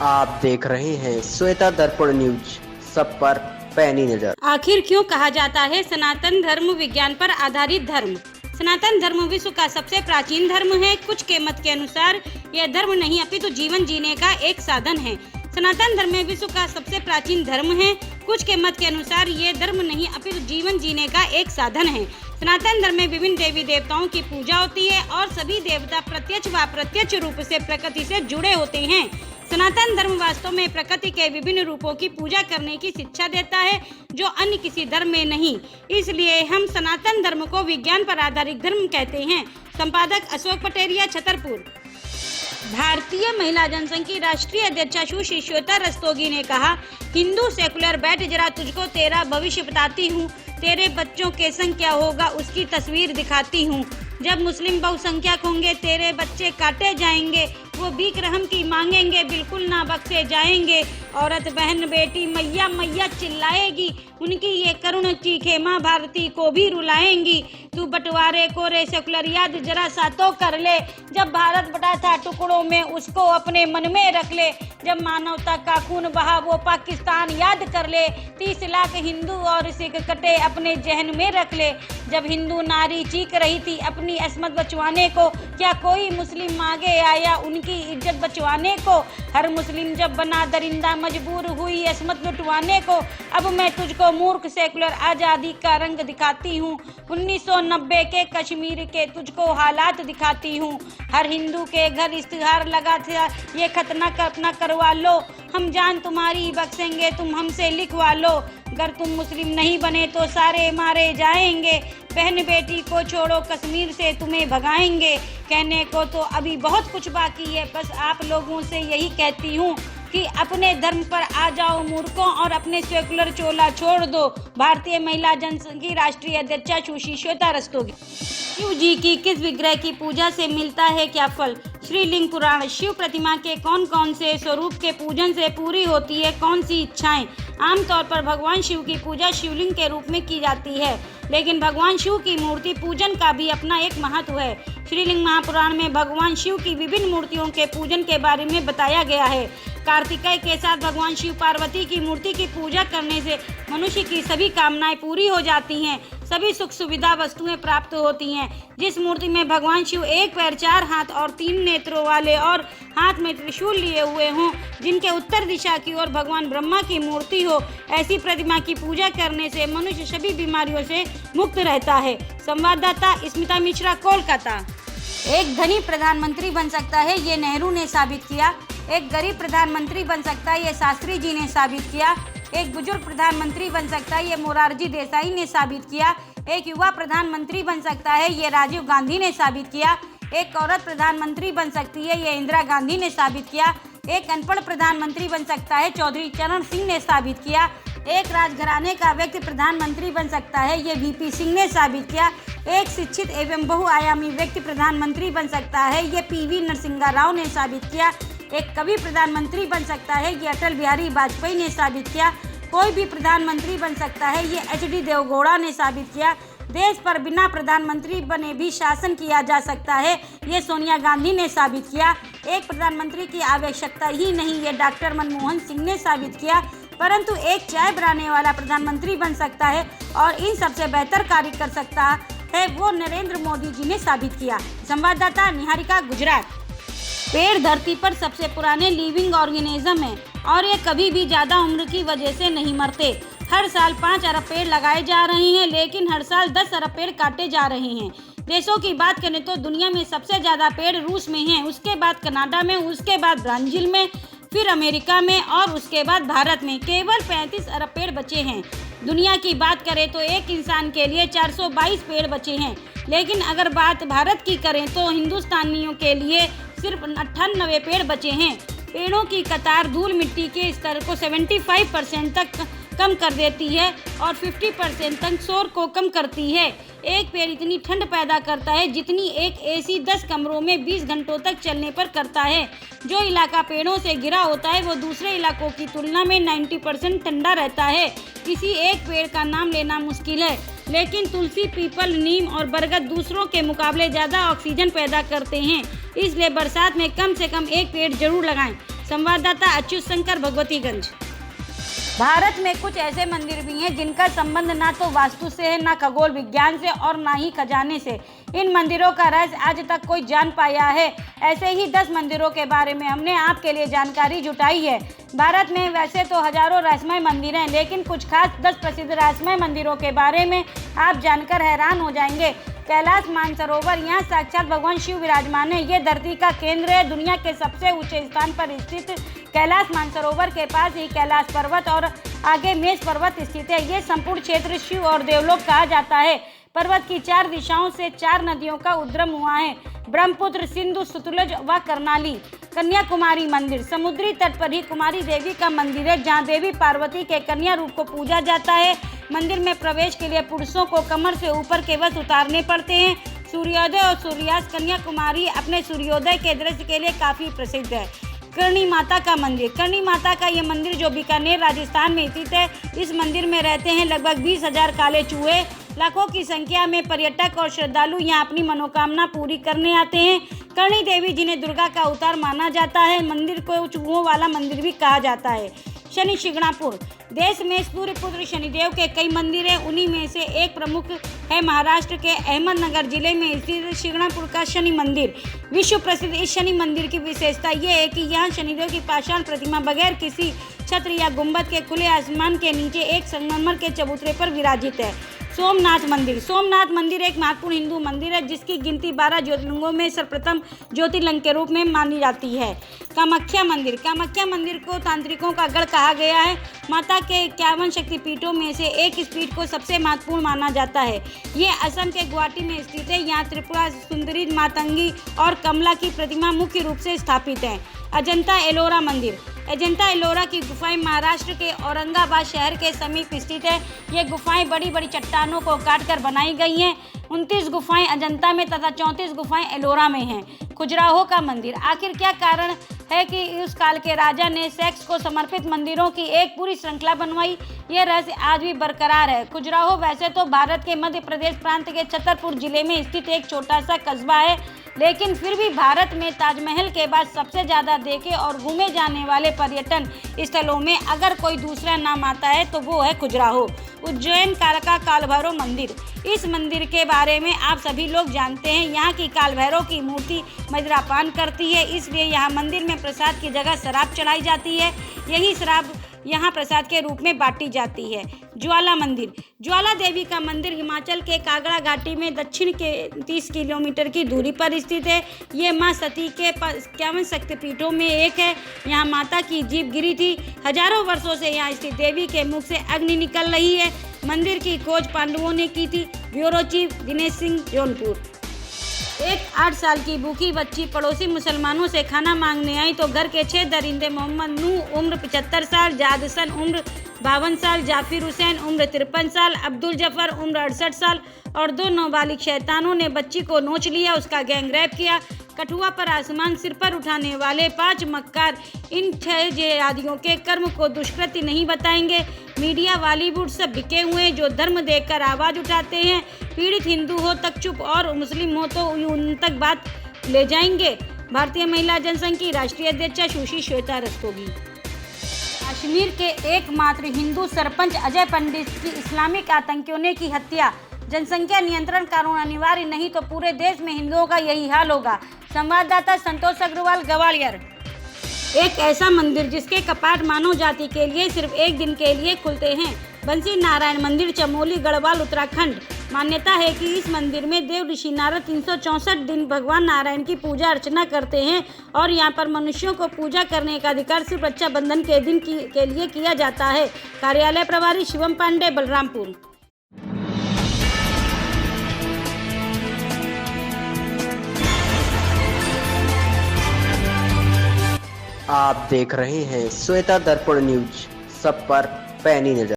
आप देख रहे हैं श्वेता दर्पण न्यूज, सब पर पैनी नजर। आखिर क्यों कहा जाता है सनातन धर्म विज्ञान पर आधारित धर्म? सनातन धर्म विश्व का सबसे प्राचीन धर्म है। कुछ के मत के अनुसार यह धर्म नहीं अपितु जीवन जीने का एक साधन है। सनातन धर्म विश्व का सबसे प्राचीन धर्म है। कुछ के मत के अनुसार ये धर्म नहीं अपितु जीवन जीने का एक साधन है। सनातन धर्म में विभिन्न देवी देवताओं की पूजा होती है और सभी देवता प्रत्यक्ष व अप्रत्यक्ष रूप से प्रकृति से जुड़े होते हैं। सनातन धर्म वास्तव में प्रकृति के विभिन्न रूपों की पूजा करने की शिक्षा देता है, जो अन्य किसी धर्म में नहीं। इसलिए हम सनातन धर्म को विज्ञान पर आधारित धर्म कहते हैं। संपादक अशोक पटेरिया, छतरपुर। भारतीय महिला जनसंघ की राष्ट्रीय अध्यक्षा सुश्री श्वेता रस्तोगी ने कहा, हिंदू सेकुलर बैठ जरा तुझको तेरा भविष्य बताती हूँ, तेरे बच्चों के संग क्या होगा उसकी तस्वीर दिखाती हूँ। जब मुस्लिम बहुसंख्यक होंगे तेरे बच्चे काटे जाएंगे, वो भीख रहम की मांगेंगे बिल्कुल ना बख्शे जाएंगे। औरत बहन बेटी मैया मैया चिल्लाएगी, उनकी ये करुण चीखे माँ भारती को भी रुलाएंगी। तू बंटवारे को रे सेकुलर याद जरा सा तो कर ले, जब भारत बटा था टुकड़ों में उसको अपने मन में रख ले। जब मानवता का खून बहा वो पाकिस्तान याद कर ले, 30 लाख हिंदू और सिख कटे अपने जहन में रख ले। जब हिंदू नारी चीख रही थी अपनी असमत बचवाने को, क्या कोई मुस्लिम आगे आया उनकी इज्जत बचवाने को? हर मुस्लिम जब बना दरिंदा मजबूर हुई असमत लुटवाने को। अब मैं तुझको मूर्ख सेकुलर आज़ादी का रंग दिखाती हूँ, 1990 के कश्मीर के तुझको हालात दिखाती हूँ। हर हिंदू के घर इश्तिहार लगा था, ये खत न कल्पना करवा लो, हम जान तुम्हारी बख्शेंगे तुम हमसे लिखवा लो। अगर तुम मुस्लिम नहीं बने तो सारे मारे जाएंगे, बहन बेटी को छोड़ो कश्मीर से तुम्हें भगाएंगे। कहने को तो अभी बहुत कुछ बाकी है, बस आप लोगों से यही कहती हूँ कि अपने धर्म पर आ जाओ मूर्खों और अपने सेकुलर चोला छोड़ दो। भारतीय महिला जनसंघ की राष्ट्रीय अध्यक्षा सुश्री श्वेता रस्तोगी। शिव जी की किस विग्रह की पूजा से मिलता है क्या फल? श्रीलिंग पुराण। शिव प्रतिमा के कौन कौन से स्वरूप के पूजन से पूरी होती है कौन सी इच्छाएं? आमतौर पर भगवान शिव की पूजा शिवलिंग के रूप में की जाती है, लेकिन भगवान शिव की मूर्ति पूजन का भी अपना एक महत्व है। श्रीलिंग महापुराण में भगवान शिव की विभिन्न मूर्तियों के पूजन के बारे में बताया गया है। कार्तिकेय के साथ भगवान शिव पार्वती की मूर्ति की पूजा करने से मनुष्य की सभी कामनाएं पूरी हो जाती हैं, सभी सुख सुविधा वस्तुएं प्राप्त होती हैं। जिस मूर्ति में भगवान शिव 1 पैर 4 हाथ और 3 नेत्रों वाले और हाथ में त्रिशूल लिए हुए हों, जिनके उत्तर दिशा की ओर भगवान ब्रह्मा की मूर्ति हो, ऐसी प्रतिमा की पूजा करने से मनुष्य सभी बीमारियों से मुक्त रहता है। संवाददाता स्मिता मिश्रा, कोलकाता। एक धनी प्रधानमंत्री बन सकता है, ये नेहरू ने साबित किया। एक गरीब प्रधानमंत्री बन सकता है, ये शास्त्री जी ने साबित किया। एक बुजुर्ग प्रधानमंत्री बन सकता है, ये मोरारजी देसाई ने साबित किया। एक युवा प्रधानमंत्री बन सकता है, ये राजीव गांधी ने साबित किया। एक औरत प्रधानमंत्री बन सकती है, ये इंदिरा गांधी ने साबित किया। एक अनपढ़ प्रधानमंत्री बन सकता है, चौधरी चरण सिंह ने साबित किया। एक राजघराने का व्यक्ति प्रधानमंत्री बन सकता है, ये वीपी सिंह ने साबित किया। एक शिक्षित एवं बहुआयामी व्यक्ति प्रधानमंत्री बन सकता है, ये पीवी नरसिंह राव ने साबित किया। एक कवि प्रधानमंत्री बन सकता है, ये अटल बिहारी वाजपेयी ने साबित किया। कोई भी प्रधानमंत्री बन सकता है, ये एचडी देवगौड़ा ने साबित किया। देश पर बिना प्रधानमंत्री बने भी शासन किया जा सकता है, ये सोनिया गांधी ने साबित किया। एक प्रधानमंत्री की आवश्यकता ही नहीं, ये डॉक्टर मनमोहन सिंह ने साबित किया। परंतु एक चाय बनाने वाला प्रधानमंत्री बन सकता है और इन सबसे बेहतर कार्य कर सकता है, वो नरेंद्र मोदी जी ने साबित किया। संवाददाता निहारिका, गुजरात। पेड़ धरती पर सबसे पुराने लिविंग ऑर्गेनिज्म हैं और ये कभी भी ज़्यादा उम्र की वजह से नहीं मरते। हर साल 5 अरब पेड़ लगाए जा रहे हैं, लेकिन हर साल 10 अरब पेड़ काटे जा रहे हैं। देशों की बात करें तो दुनिया में सबसे ज़्यादा पेड़ रूस में हैं, उसके बाद कनाडा में, उसके बाद ब्राज़ील में, फिर अमेरिका में और उसके बाद भारत में। केवल 35 अरब पेड़ बचे हैं। दुनिया की बात करें तो एक इंसान के लिए 422 पेड़ बचे हैं, लेकिन अगर बात भारत की करें तो हिंदुस्तानियों के लिए सिर्फ 98 पेड़ बचे हैं। पेड़ों की कतार धूल मिट्टी के स्तर को 75% तक कम कर देती है और 50% तक शोर को कम करती है। एक पेड़ इतनी ठंड पैदा करता है जितनी एक एसी 10 कमरों में 20 घंटों तक चलने पर करता है। जो इलाका पेड़ों से घिरा होता है वो दूसरे इलाकों की तुलना में 90% ठंडा रहता है। किसी एक पेड़ का नाम लेना मुश्किल है, लेकिन तुलसी, पीपल, नीम और बरगद दूसरों के मुकाबले ज़्यादा ऑक्सीजन पैदा करते हैं, इसलिए बरसात में कम से कम एक पेड़ जरूर लगाएं। संवाददाता अच्युत शंकर, भगवतीगंज। भारत में कुछ ऐसे मंदिर भी हैं जिनका संबंध ना तो वास्तु से है, ना खगोल विज्ञान से और ना ही खजाने से। इन मंदिरों का रहस्य आज तक कोई जान पाया है। ऐसे ही 10 मंदिरों के बारे में हमने आपके लिए जानकारी जुटाई है। भारत में वैसे तो हजारों रहस्यमय मंदिर हैं, लेकिन कुछ खास 10 प्रसिद्ध रहस्यमय मंदिरों के बारे में आप जानकर हैरान हो जाएंगे। कैलाश मानसरोवर, यहाँ साक्षात भगवान शिव विराजमान है। ये धरती का केंद्र है। दुनिया के सबसे ऊंचे स्थान पर स्थित कैलाश मानसरोवर के पास ही कैलाश पर्वत और आगे मेष पर्वत स्थित है। ये संपूर्ण क्षेत्र शिव और देवलोक कहा जाता है। पर्वत की 4 दिशाओं से 4 नदियों का उद्गम हुआ है, ब्रह्मपुत्र, सिंधु, सतलुज व कर्णाली। कन्याकुमारी मंदिर, समुद्री तट पर ही कुमारी देवी का मंदिर है, जहाँ देवी पार्वती के कन्या रूप को पूजा जाता है। मंदिर में प्रवेश के लिए पुरुषों को कमर से ऊपर के वस्त्र उतारने पड़ते हैं। सूर्योदय और सूर्यास्त कन्याकुमारी अपने सूर्योदय के दृश्य के लिए काफी प्रसिद्ध है। करणी माता का मंदिर, करणी माता का ये मंदिर जो बीकानेर राजस्थान में स्थित है। इस मंदिर में रहते हैं लगभग 20,000 काले चूहे। लाखों की संख्या में पर्यटक और श्रद्धालु यहाँ अपनी मनोकामना पूरी करने आते हैं। करणी देवी जिन्हें दुर्गा का अवतार माना जाता है, मंदिर को चूहों वाला मंदिर भी कहा जाता है। शनि शिंगणापुर, देश में सूर्य पुत्र शनिदेव के कई मंदिर हैं। उन्हीं में से एक प्रमुख है महाराष्ट्र के अहमदनगर जिले में स्थित शिंगणापुर का शनि मंदिर। विश्व प्रसिद्ध इस शनि मंदिर की विशेषता ये है कि यहाँ शनिदेव की पाषाण प्रतिमा बगैर किसी छत्र या गुंबद के खुले आसमान के नीचे एक संगमरमर के चबूतरे पर विराजित है। सोमनाथ मंदिर, सोमनाथ मंदिर एक महत्वपूर्ण हिंदू मंदिर है जिसकी गिनती 12 ज्योतिर्लिंगों में सर्वप्रथम ज्योतिर्लिंग के रूप में मानी जाती है। कामाख्या मंदिर, कामाख्या मंदिर को तांत्रिकों का गढ़ कहा गया है। माता के 51 शक्तिपीठों में से एक इस पीठ को सबसे महत्वपूर्ण माना जाता है। ये असम के गुवाहाटी में स्थित है। यहाँ त्रिपुरा सुंदरी, मातंगी और कमला की प्रतिमा मुख्य रूप से स्थापित है। अजंता एलोरा मंदिर, अजंता एलोरा की गुफाएं महाराष्ट्र के औरंगाबाद शहर के समीप स्थित है। ये गुफाएं बड़ी बड़ी चट्टानों को काटकर बनाई गई हैं। 29 गुफाएं अजंता में तथा 34 गुफाएं एलोरा में हैं। खजुराहो का मंदिर, आखिर क्या कारण है कि उस काल के राजा ने सेक्स को समर्पित मंदिरों की एक पूरी श्रृंखला बनवाई? यह रहस्य आज भी बरकरार है। खजुराहो वैसे तो भारत के मध्य प्रदेश प्रांत के छतरपुर जिले में स्थित एक छोटा सा कस्बा है, लेकिन फिर भी भारत में ताजमहल के बाद सबसे ज़्यादा देखे और घूमे जाने वाले पर्यटन स्थलों में अगर कोई दूसरा नाम आता है तो वो है खजुराहो। उज्जैन का काल भैरव मंदिर, इस मंदिर के बारे में आप सभी लोग जानते हैं। यहाँ की काल भैरव की मूर्ति मदिरापान करती है, इसलिए यहाँ मंदिर में प्रसाद की जगह शराब चढ़ाई जाती है। यही शराब यहाँ प्रसाद के रूप में बांटी जाती है। ज्वाला मंदिर, ज्वाला देवी का मंदिर हिमाचल के कांगड़ा घाटी में दक्षिण के 30 किलोमीटर की दूरी पर स्थित है। ये माँ सती के 51 शक्तिपीठों में एक है। यहाँ माता की जीभ गिरी थी। हजारों वर्षों से यहाँ स्थित देवी के मुख से अग्नि निकल रही है। मंदिर की खोज पांडवों ने की थी। Bureau chief Dinesh Singh, Jaunpur. एक 8 साल की भूखी बच्ची पड़ोसी मुसलमानों से खाना मांगने आई तो घर के 6 दरिंदे मोहम्मद नूह उम्र 75 साल, जाद हसन उम्र 52 साल, जाफिर हुसैन उम्र 53 साल, अब्दुल जफर उम्र 68 साल और 2 नाबालिग शैतानों ने बच्ची को नोच लिया, उसका गैंग रेप किया। कठुआ पर आसमान सिर पर उठाने वाले 5 मक्कार इन 6 जिहादियों के कर्म को दुष्कृत्य नहीं बताएंगे। मीडिया बॉलीवुड सब बिके हुए हैं जो धर्म देखकर आवाज़ उठाते हैं। पीड़ित हिंदू हो तक चुप और मुस्लिम हो तो उन तक बात ले जाएंगे। भारतीय महिला जनसंघ की राष्ट्रीय अध्यक्षा सुश्री श्वेता रस्तोगी। कश्मीर के एकमात्र हिंदू सरपंच अजय पंडित की इस्लामिक आतंकियों ने की हत्या। जनसंख्या नियंत्रण कानून अनिवार्य नहीं तो पूरे देश में हिंदुओं का यही हाल होगा। संवाददाता संतोष अग्रवाल, ग्वालियर। एक ऐसा मंदिर जिसके कपाट मानव जाति के लिए सिर्फ एक दिन के लिए खुलते हैं। बंसी नारायण मंदिर, चमोली, गढ़वाल, उत्तराखंड। मान्यता है कि इस मंदिर में देव ऋषि नारद 364 दिन भगवान नारायण की पूजा अर्चना करते हैं और यहाँ पर मनुष्यों को पूजा करने का अधिकार सिर्फ रक्षाबंधन के दिन के लिए किया जाता है। कार्यालय प्रभारी शिवम पांडे, बलरामपुर। आप देख रहे हैं श्वेता दर्पण न्यूज, सब पर पैनी नजर।